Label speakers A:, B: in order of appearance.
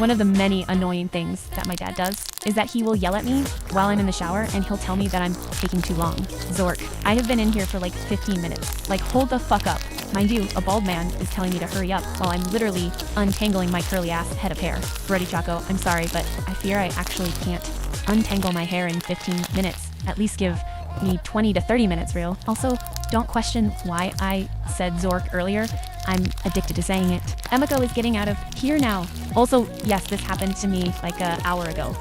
A: One of the many annoying things that my dad does is that he will yell at me while I'm in the shower and he'll tell me that I'm taking too long. Zork, I have been in here for like 15 minutes. Like, hold the fuck up. Mind you, a bald man is telling me to hurry up while I'm literally untangling my curly ass head of hair. Brody Chaco, I'm sorry, but I fear I actually can't untangle my hair in 15 minutes. At least give me 20 to 30 minutes, real. Also, don't question why I said Zork earlier. I'm addicted to saying it. Emiko is getting out of here now. Also, yes, this happened to me like an hour ago.